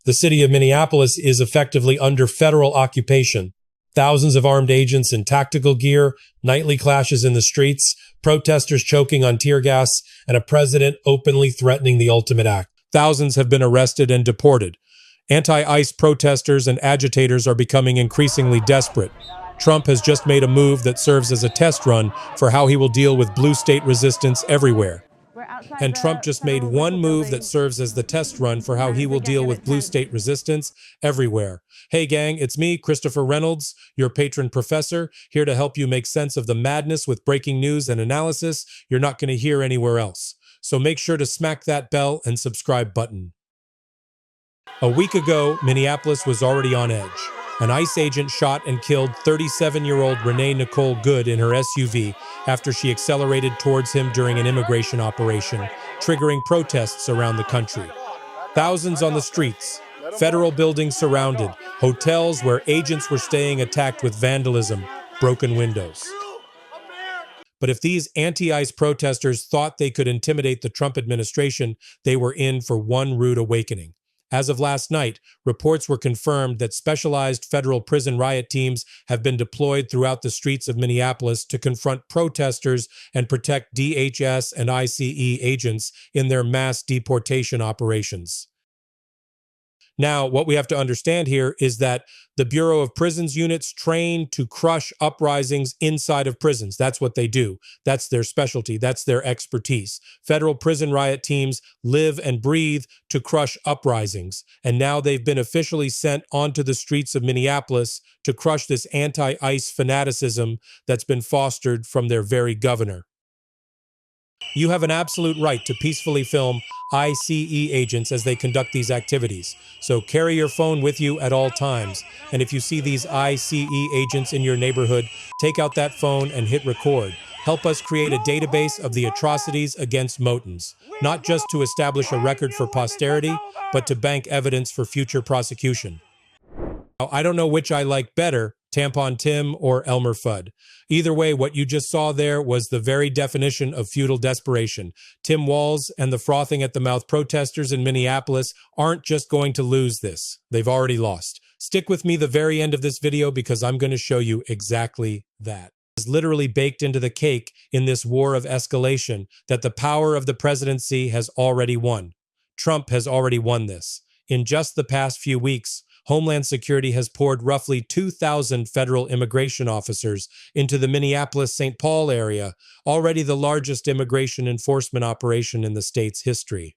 The city of Minneapolis is effectively under federal occupation. Thousands of armed agents in tactical gear, nightly clashes in the streets, protesters choking on tear gas, and a president openly threatening the ultimate act. Thousands have been arrested and deported. Anti-ICE protesters and agitators are becoming increasingly desperate. Trump has just made a move that serves as a test run for how he will deal with blue state resistance everywhere. And Trump just made one move that serves as the test run for how he will deal with blue state resistance everywhere. Hey gang, it's me, Christopher Reynolds, your patron professor, here to help you make sense of the madness with breaking news and analysis you're not going to hear anywhere else. So make sure to smack that bell and subscribe button. A week ago, Minneapolis was already on edge. An ICE agent shot and killed 37-year-old Renee Nicole Good in her SUV after she accelerated towards him during an immigration operation, triggering protests around the country. Thousands on the streets, federal buildings surrounded, hotels where agents were staying attacked with vandalism, broken windows. But if these anti-ICE protesters thought they could intimidate the Trump administration, they were in for one rude awakening. As of last night, reports were confirmed that specialized federal prison riot teams have been deployed throughout the streets of Minneapolis to confront protesters and protect DHS and ICE agents in their mass deportation operations. Now, what we have to understand here is that the Bureau of Prisons units train to crush uprisings inside of prisons. That's what they do. That's their specialty. That's their expertise. Federal prison riot teams live and breathe to crush uprisings. And now they've been officially sent onto the streets of Minneapolis to crush this anti-ICE fanaticism that's been fostered from their very governor. You have an absolute right to peacefully film ICE agents as they conduct these activities. So carry your phone with you at all times. And if you see these ICE agents in your neighborhood, take out that phone and hit record. Help us create a database of the atrocities against Motons, not just to establish a record for posterity, but to bank evidence for future prosecution. Now, I don't know which I like better, Tampon Tim or Elmer Fudd. Either way, what you just saw there was the very definition of feudal desperation. Tim Walz and the frothing at the mouth protesters in Minneapolis aren't just going to lose this. They've already lost. Stick with me the very end of this video because I'm going to show you exactly that. It's literally baked into the cake in this war of escalation that the power of the presidency has already won. Trump has already won this. In just the past few weeks, Homeland Security has poured roughly 2,000 federal immigration officers into the Minneapolis-St. Paul area, already the largest immigration enforcement operation in the state's history.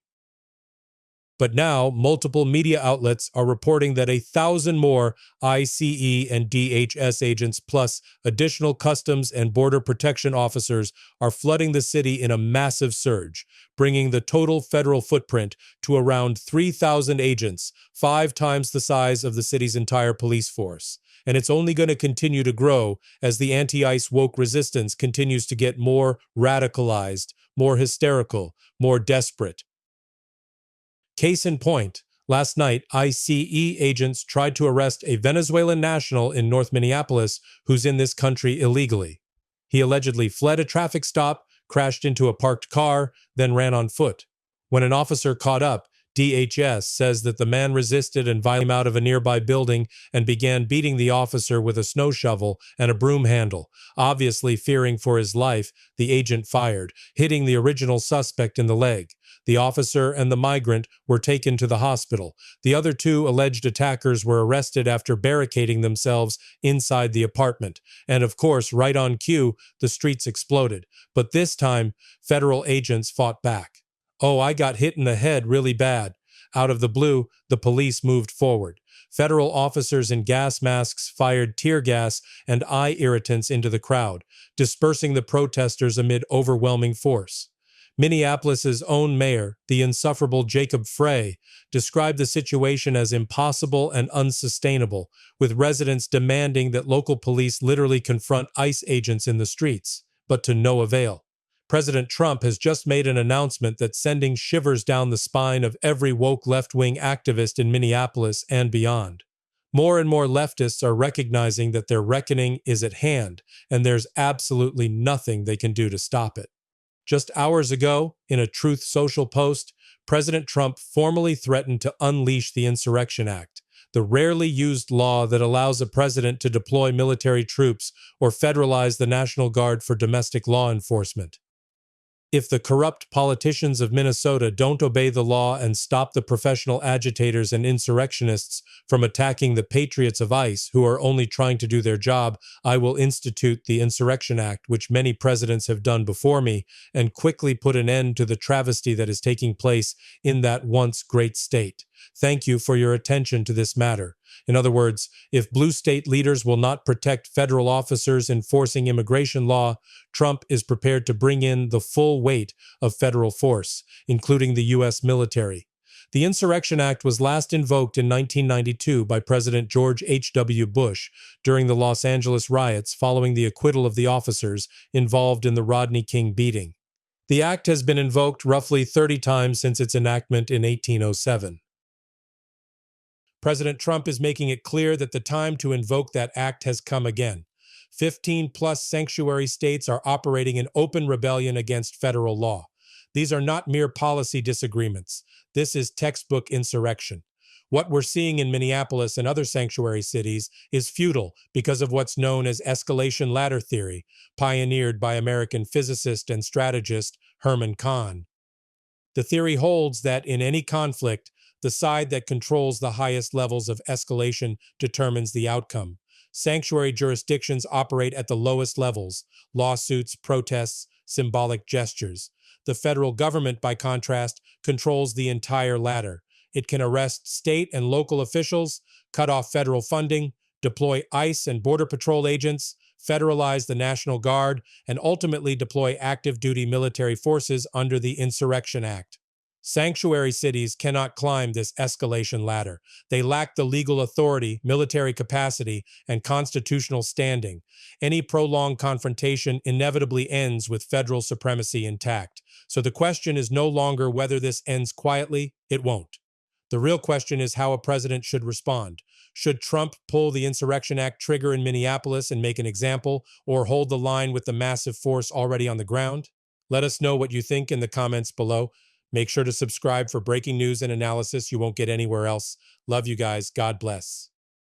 But now, multiple media outlets are reporting that 1,000 more ICE and DHS agents plus additional Customs and Border Protection officers are flooding the city in a massive surge, bringing the total federal footprint to around 3,000 agents, 5 times the size of the city's entire police force. And it's only going to continue to grow as the anti-ICE woke resistance continues to get more radicalized, more hysterical, more desperate. Case in point, last night, ICE agents tried to arrest a Venezuelan national in North Minneapolis who's in this country illegally. He allegedly fled a traffic stop, crashed into a parked car, then ran on foot. When an officer caught up, DHS says that the man resisted and violently came out of a nearby building and began beating the officer with a snow shovel and a broom handle. Obviously fearing for his life, the agent fired, hitting the original suspect in the leg. The officer and the migrant were taken to the hospital. The other 2 alleged attackers were arrested after barricading themselves inside the apartment. And of course, right on cue, the streets exploded. But this time, federal agents fought back. Oh, I got hit in the head really bad. Out of the blue, the police moved forward. Federal officers in gas masks fired tear gas and eye irritants into the crowd, dispersing the protesters amid overwhelming force. Minneapolis's own mayor, the insufferable Jacob Frey, described the situation as impossible and unsustainable, with residents demanding that local police literally confront ICE agents in the streets, but to no avail. President Trump has just made an announcement that's sending shivers down the spine of every woke left-wing activist in Minneapolis and beyond. More and more leftists are recognizing that their reckoning is at hand, and there's absolutely nothing they can do to stop it. Just hours ago, in a Truth Social post, President Trump formally threatened to unleash the Insurrection Act, the rarely used law that allows a president to deploy military troops or federalize the National Guard for domestic law enforcement. If the corrupt politicians of Minnesota don't obey the law and stop the professional agitators and insurrectionists from attacking the patriots of ICE who are only trying to do their job, I will institute the Insurrection Act, which many presidents have done before me, and quickly put an end to the travesty that is taking place in that once great state. Thank you for your attention to this matter. In other words, if blue state leaders will not protect federal officers enforcing immigration law, Trump is prepared to bring in the full weight of federal force, including the U.S. military. The Insurrection Act was last invoked in 1992 by President George H.W. Bush during the Los Angeles riots following the acquittal of the officers involved in the Rodney King beating. The act has been invoked roughly 30 times since its enactment in 1807. President Trump is making it clear that the time to invoke that act has come again. 15-plus sanctuary states are operating in open rebellion against federal law. These are not mere policy disagreements. This is textbook insurrection. What we're seeing in Minneapolis and other sanctuary cities is futile because of what's known as escalation ladder theory, pioneered by American physicist and strategist Herman Kahn. The theory holds that in any conflict, the side that controls the highest levels of escalation determines the outcome. Sanctuary jurisdictions operate at the lowest levels: lawsuits, protests, symbolic gestures. The federal government, by contrast, controls the entire ladder. It can arrest state and local officials, cut off federal funding, deploy ICE and Border Patrol agents, federalize the National Guard, and ultimately deploy active duty military forces under the Insurrection Act. Sanctuary cities cannot climb this escalation ladder. They lack the legal authority, military capacity, and constitutional standing. Any prolonged confrontation inevitably ends with federal supremacy intact. So the question is no longer whether this ends quietly. It won't. The real question is how a president should respond. Should Trump pull the Insurrection Act trigger in Minneapolis and make an example, or hold the line with the massive force already on the ground? Let us know what you think in the comments below. Make sure to subscribe for breaking news and analysis you won't get anywhere else. Love you guys. God bless.